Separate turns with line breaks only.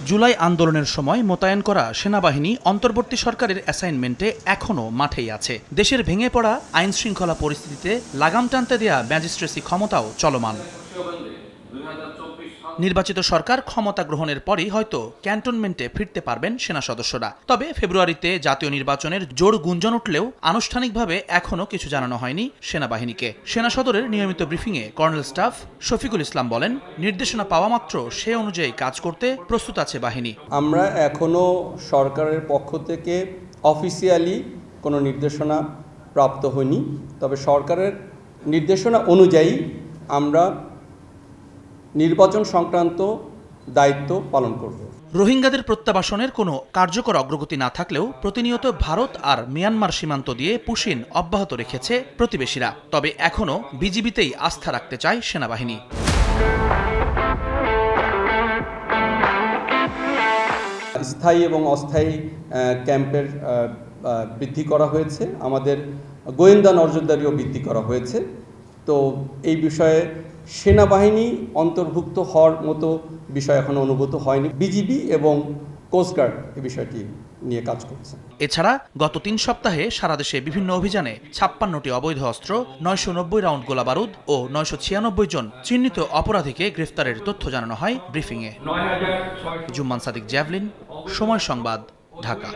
জুলাই আন্দোলনের সময় মোতায়েন করা সেনাবাহিনী অন্তর্বর্তী সরকারের অ্যাসাইনমেন্টে এখনও মাঠেই আছে। দেশের ভেঙে পড়া আইন শৃঙ্খলা পরিস্থিতিতে লাগাম টানতে দেয়া ম্যাজিস্ট্রেসি ক্ষমতাও চলমান। নির্বাচিত সরকার ক্ষমতা গ্রহণের পরই হয়তো ক্যান্টনমেন্টে ফিরতে পারবেন সেনা সদস্যরা। তবে ফেব্রুয়ারিতে জাতীয় নির্বাচনের জোর গুঞ্জন উঠলেও আনুষ্ঠানিকভাবে এখনও কিছু জানানো হয়নি সেনাবাহিনীকে। সেনা সদরের নিয়মিত ব্রিফিংয়ে কর্নেল স্টাফ শফিকুল ইসলাম বলেন, নির্দেশনা পাওয়া মাত্র সে অনুযায়ী কাজ করতে প্রস্তুত আছে বাহিনী।
আমরা এখনও সরকারের পক্ষ থেকে অফিসিয়ালি কোনো নির্দেশনা প্রাপ্ত হয়নি, তবে সরকারের নির্দেশনা অনুযায়ী আমরা নির্বাচন সংক্রান্ত দায়িত্ব পালন করব।
রোহিঙ্গাদের প্রত্যাবাসনের কোনো কার্যকর অগ্রগতি না থাকলেও প্রতিনিয়ত ভারত আর মিয়ানমার সীমান্ত দিয়ে পুশিন অব্যাহত রেখেছে প্রতিবেশীরা। তবে এখনও বিজিবিতেই আস্থা রাখতে চায় সেনাবাহিনী।
স্থায়ী এবং অস্থায়ী ক্যাম্পের বৃদ্ধি করা হয়েছে, আমাদের গোয়েন্দা নজরদারিও বৃদ্ধি করা হয়েছে। তো এই বিষয়ে সেনাবাহিনী অন্তর্ভুক্ত হওয়ার মতো বিষয় এখনো অনুভূত হয়নি। বিজিবি এবং কোস্টগার্ড এই বিষয়টি নিয়ে কাজ করছে।
এছাড়া গত 3 সপ্তাহে সারা দেশে বিভিন্ন অভিযানে 56টি অবৈধ অস্ত্র, 990 রাউন্ড গোলাবারুদ ও 996 জন চিহ্নিত অপরাধীকে গ্রেফতারের তথ্য জানানো হয় ব্রিফিংয়ে। জুম্মান সাদিক, জ্যাভলিন, সময় সংবাদ, ঢাকা।